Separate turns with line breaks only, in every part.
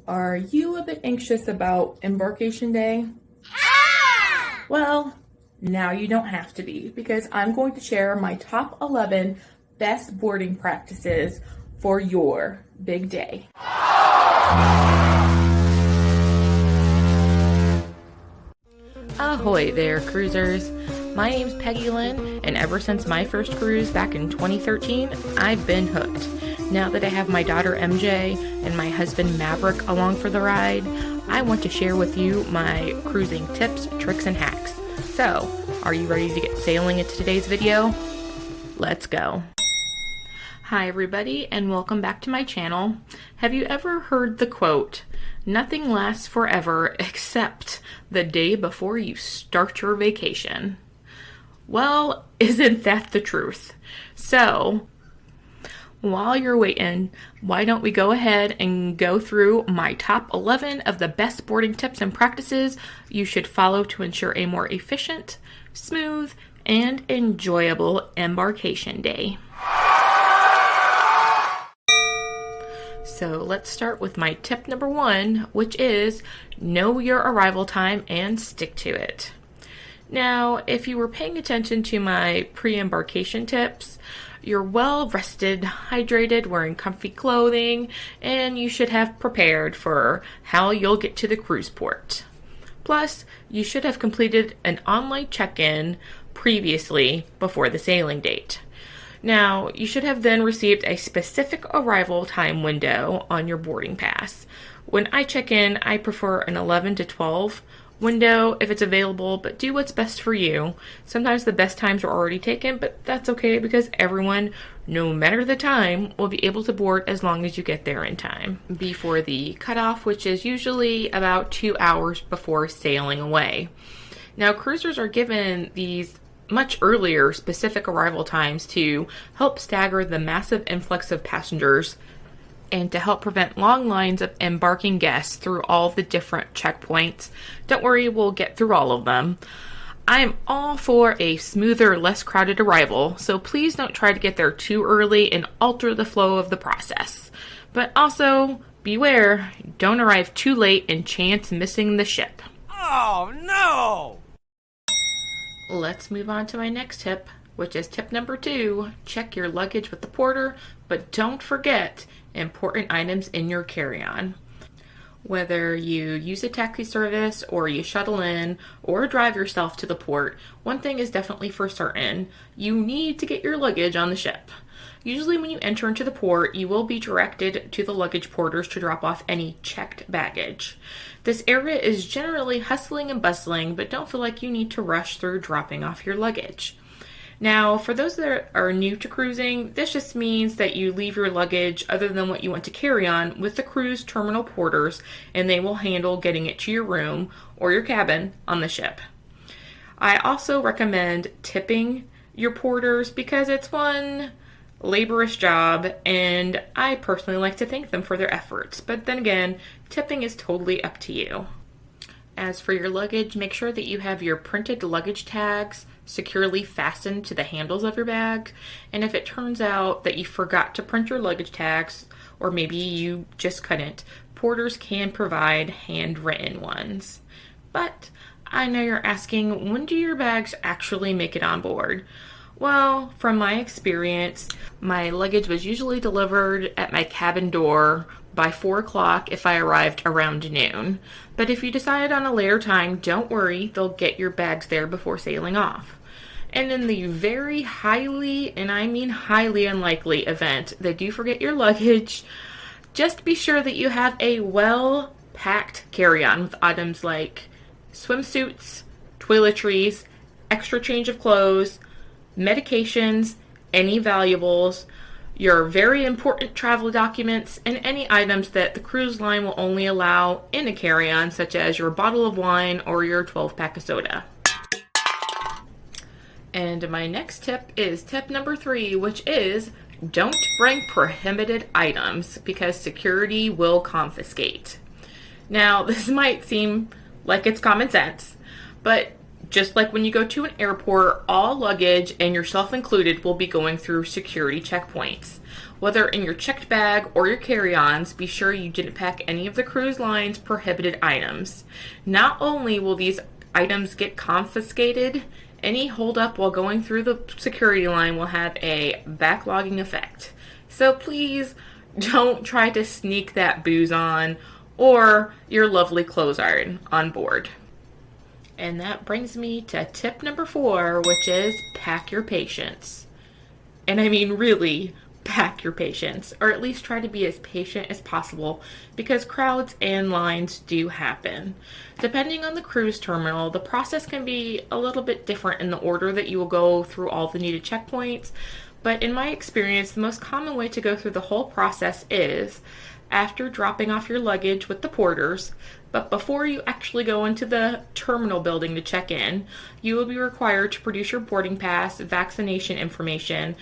Are you a bit anxious about Embarkation Day? Well, now you don't have to be, because I'm going to share my top 11 best boarding practices for your big day.
Ahoy there, cruisers. My name's Peggy Lynne, and ever since my first cruise back in 2013, I've been hooked. Now that I have my daughter MJ and my husband Maverick along for the ride, I want to share with you my cruising tips, tricks, and hacks. So, are you ready to get sailing into today's video? Let's go. Hi everybody, and welcome back to my channel. Have you ever heard the quote, "Nothing lasts forever except the day before you start your vacation"? Well, isn't that the truth? So, while you're waiting, why don't we go ahead and go through my top 11 of the best boarding tips and practices you should follow to ensure a more efficient, smooth, and enjoyable embarkation day. So let's start with my tip number 1, which is know your arrival time and stick to it. Now, if you were paying attention to my pre-embarkation tips, you're well rested, hydrated, wearing comfy clothing, and you should have prepared for how you'll get to the cruise port. Plus, you should have completed an online check-in previously before the sailing date. Now, you should have then received a specific arrival time window on your boarding pass. When I check in, I prefer an 11 to 12 window if it's available, but do what's best for you. Sometimes the best times are already taken, but that's okay because everyone, no matter the time, will be able to board as long as you get there in time before the cutoff, which is usually about 2 hours before sailing away. Now, cruisers are given these much earlier specific arrival times to help stagger the massive influx of passengers and to help prevent long lines of embarking guests through all the different checkpoints. Don't worry, we'll get through all of them. I'm all for a smoother, less crowded arrival, so please don't try to get there too early and alter the flow of the process. But also, beware, don't arrive too late and chance missing the ship.
Oh no!
Let's move on to my next tip, which is tip number 2. Check your luggage with the porter, but don't forget important items in your carry-on. Whether you use a taxi service or you shuttle in or drive yourself to the port, one thing is definitely for certain: you need to get your luggage on the ship. Usually when you enter into the port, you will be directed to the luggage porters to drop off any checked baggage. This area is generally hustling and bustling, but don't feel like you need to rush through dropping off your luggage. Now, for those that are new to cruising, this just means that you leave your luggage other than what you want to carry on with the cruise terminal porters, and they will handle getting it to your room or your cabin on the ship. I also recommend tipping your porters because it's one laborious job, and I personally like to thank them for their efforts. But then again, tipping is totally up to you. As for your luggage, make sure that you have your printed luggage tags securely fastened to the handles of your bag. And if it turns out that you forgot to print your luggage tags, or maybe you just couldn't, porters can provide handwritten ones. But I know you're asking, when do your bags actually make it on board? Well, from my experience, my luggage was usually delivered at my cabin door by 4 o'clock if I arrived around noon. But if you decide on a later time, don't worry, they'll get your bags there before sailing off. And in the very highly, and I mean highly unlikely event that you forget your luggage, just be sure that you have a well-packed carry-on with items like swimsuits, toiletries, extra change of clothes, medications, any valuables, your very important travel documents, and any items that the cruise line will only allow in a carry-on, such as your bottle of wine or your 12-pack of soda. And my next tip is tip number 3, which is don't bring prohibited items because security will confiscate. Now, this might seem like it's common sense, but just like when you go to an airport, all luggage, and yourself included, will be going through security checkpoints. Whether in your checked bag or your carry-ons, be sure you didn't pack any of the cruise line's prohibited items. Not only will these items get confiscated, any holdup while going through the security line will have a backlogging effect. So please don't try to sneak that booze on or your lovely clothes on board. And that brings me to tip number 4, which is pack your patience. And I mean really, pack your patience, or at least try to be as patient as possible, because crowds and lines do happen. Depending on the cruise terminal, the process can be a little bit different in the order that you will go through all the needed checkpoints, but in my experience, the most common way to go through the whole process is after dropping off your luggage with the porters, but before you actually go into the terminal building to check in, you will be required to produce your boarding pass, vaccination information,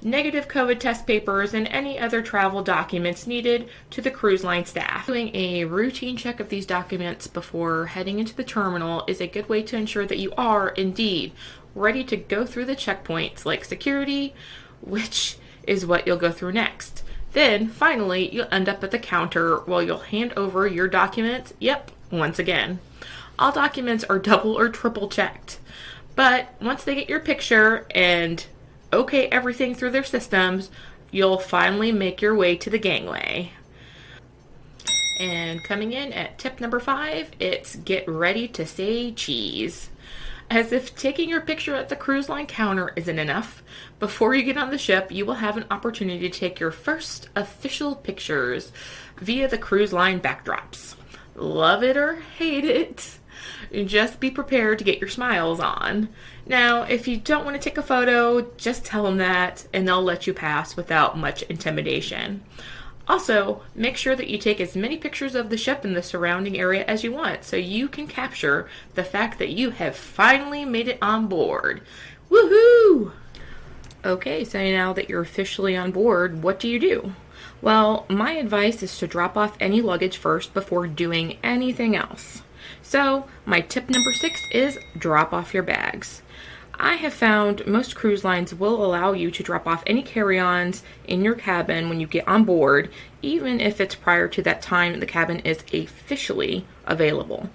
negative COVID test papers, and any other travel documents needed to the cruise line staff. Doing a routine check of these documents before heading into the terminal is a good way to ensure that you are indeed ready to go through the checkpoints like security, which is what you'll go through next. Then, finally, you'll end up at the counter while you'll hand over your documents. Yep, once again. All documents are double or triple checked. But once they get your picture and okay everything through their systems, you'll finally make your way to the gangway. And coming in at tip number 5, it's get ready to say cheese. As if taking your picture at the cruise line counter isn't enough, before you get on the ship, you will have an opportunity to take your first official pictures via the cruise line backdrops. Love it or hate it, just be prepared to get your smiles on. Now, if you don't want to take a photo, just tell them that, and they'll let you pass without much intimidation. Also, make sure that you take as many pictures of the ship and the surrounding area as you want, so you can capture the fact that you have finally made it on board. Woohoo! Okay, so now that you're officially on board, what do you do? Well, my advice is to drop off any luggage first before doing anything else. So, my tip number 6 is drop off your bags. I have found most cruise lines will allow you to drop off any carry-ons in your cabin when you get on board, even if it's prior to that time the cabin is officially available.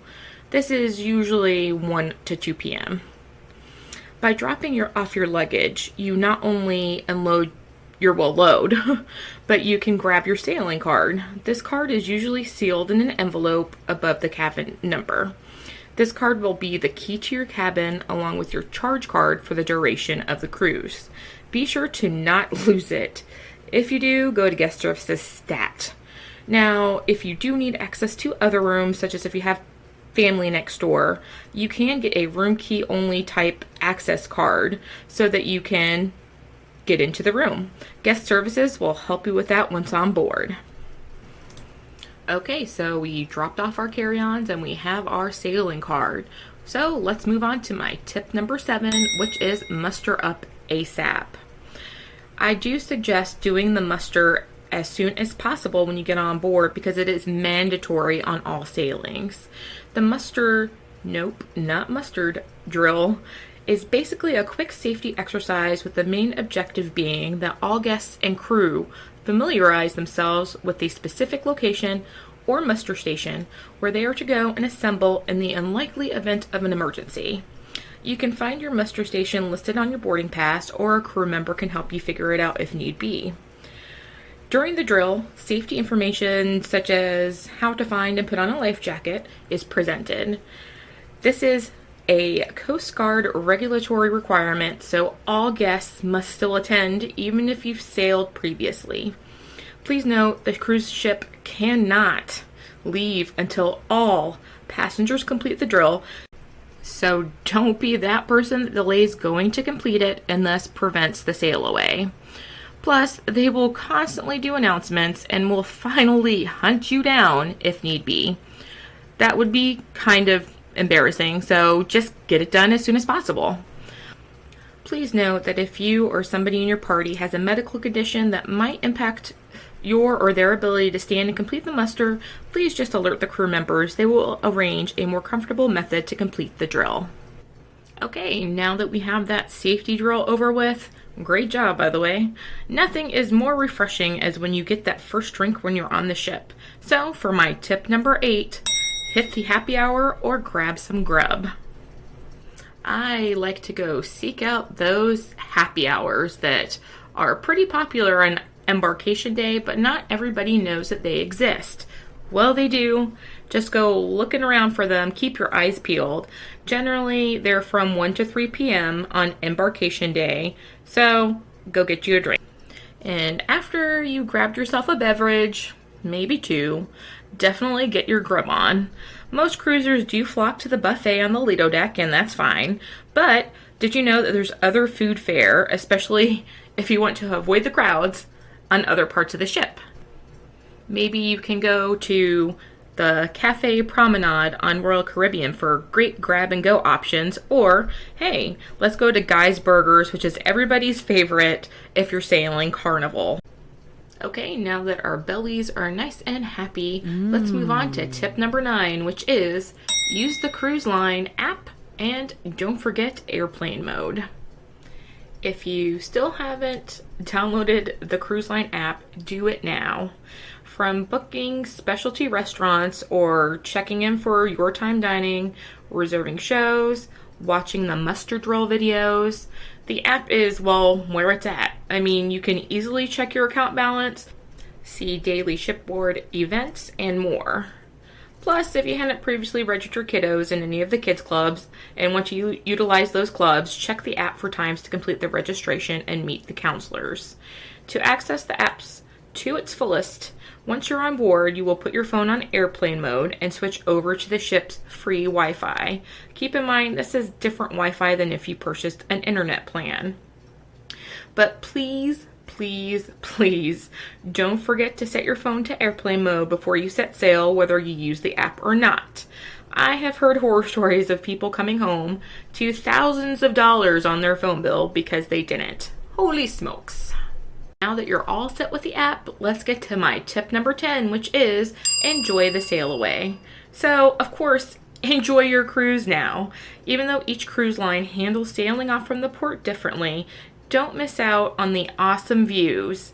This is usually 1 to 2 p.m. By dropping off your luggage, you not only unload your load, but you can grab your sailing card. This card is usually sealed in an envelope above the cabin number. This card will be the key to your cabin along with your charge card for the duration of the cruise. Be sure to not lose it. If you do, go to guest services stat. Now, if you do need access to other rooms, such as if you have family next door, you can get a room key only type access card so that you can get into the room. Guest services will help you with that once on board. Okay, so we dropped off our carry-ons and we have our sailing card. So let's move on to my tip number 7, which is muster up ASAP. I do suggest doing the muster as soon as possible when you get on board because it is mandatory on all sailings. The not mustard drill is basically a quick safety exercise with the main objective being that all guests and crew familiarize themselves with the specific location or muster station where they are to go and assemble in the unlikely event of an emergency. You can find your muster station listed on your boarding pass, or a crew member can help you figure it out if need be. During the drill, safety information such as how to find and put on a life jacket is presented. This is a Coast Guard regulatory requirement, so all guests must still attend even if you've sailed previously. Please note the cruise ship cannot leave until all passengers complete the drill, so don't be that person that delays going to complete it and thus prevents the sail away. Plus, they will constantly do announcements and will finally hunt you down if need be. That would be kind of embarrassing, so just get it done as soon as possible. Please note that if you or somebody in your party has a medical condition that might impact your or their ability to stand and complete the muster, please just alert the crew members. They will arrange a more comfortable method to complete the drill. Okay, now that we have that safety drill over with, Great job, by the way. Nothing is more refreshing as when you get that first drink when you're on the ship. So, for my tip number 8, hit the happy hour or grab some grub. I like to go seek out those happy hours that are pretty popular on Embarkation Day, but not everybody knows that they exist. Well, they do. Just go looking around for them. Keep your eyes peeled. Generally, they're from 1 to 3 p.m. on Embarkation Day, so go get you a drink. And after you grabbed yourself a beverage, maybe 2, definitely get your grub on. Most cruisers do flock to the buffet on the Lido deck, and that's fine. But did you know that there's other food fare, especially if you want to avoid the crowds, on other parts of the ship? Maybe you can go to the Cafe Promenade on Royal Caribbean for great grab-and-go options, or, hey, let's go to Guy's Burgers, which is everybody's favorite if you're sailing Carnival. Okay, now that our bellies are nice and happy, let's move on to tip number 9, which is use the cruise line app and don't forget airplane mode. If you still haven't downloaded the cruise line app, do it now. From booking specialty restaurants or checking in for your time dining, reserving shows, watching the muster drill videos, the app is, well, where it's at. I mean, you can easily check your account balance, see daily shipboard events, and more. Plus, if you hadn't previously registered kiddos in any of the kids clubs and want to utilize those clubs, check the app for times to complete the registration and meet the counselors. To access the apps to its fullest, once you're on board, you will put your phone on airplane mode and switch over to the ship's free Wi-Fi. Keep in mind, this is different Wi-Fi than if you purchased an internet plan. But please, please, please, don't forget to set your phone to airplane mode before you set sail, whether you use the app or not. I have heard horror stories of people coming home to thousands of dollars on their phone bill because they didn't. Holy smokes. Now that you're all set with the app, let's get to my tip number 10, which is enjoy the sail away. So, of course, enjoy your cruise now. Even though each cruise line handles sailing off from the port differently, don't miss out on the awesome views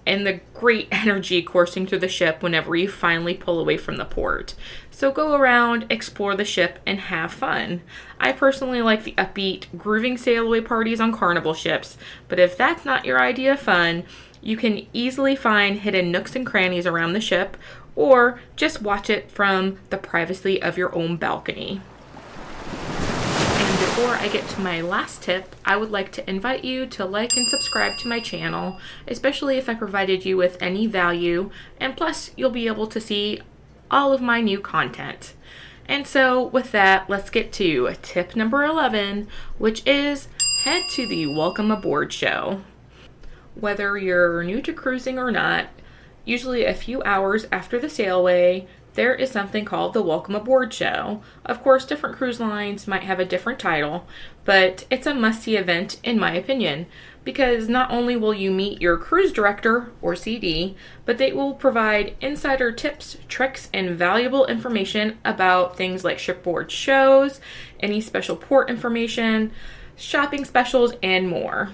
and the great energy coursing through the ship whenever you finally pull away from the port. So go around, explore the ship, and have fun. I personally like the upbeat, grooving sail away parties on Carnival ships, but if that's not your idea of fun, you can easily find hidden nooks and crannies around the ship, or just watch it from the privacy of your own balcony. And before I get to my last tip, I would like to invite you to like and subscribe to my channel, especially if I provided you with any value, and plus you'll be able to see all of my new content. And so with that, let's get to tip number 11, which is head to the Welcome Aboard show. Whether you're new to cruising or not, usually a few hours after the sailaway, there is something called the Welcome Aboard show. Of course, different cruise lines might have a different title, but it's a must-see event in my opinion, because not only will you meet your cruise director, or CD, but they will provide insider tips, tricks, and valuable information about things like shipboard shows, any special port information, shopping specials, and more.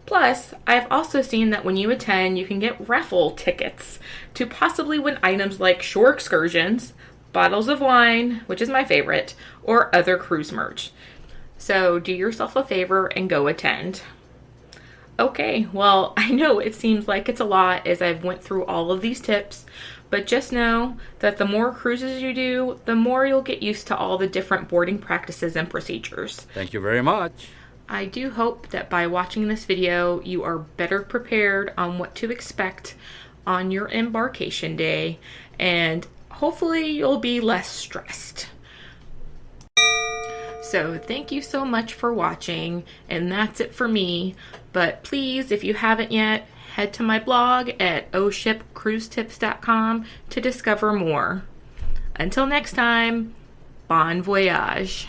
Plus, I've also seen that when you attend, you can get raffle tickets to possibly win items like shore excursions, bottles of wine, which is my favorite, or other cruise merch. So do yourself a favor and go attend. Okay, well, I know it seems like it's a lot as I've went through all of these tips, but just know that the more cruises you do, the more you'll get used to all the different boarding practices and procedures.
Thank you very much.
I do hope that by watching this video, you are better prepared on what to expect on your embarkation day, and hopefully you'll be less stressed. So thank you so much for watching, and that's it for me. But please, if you haven't yet, head to my blog at oshipcruisetips.com to discover more. Until next time, bon voyage.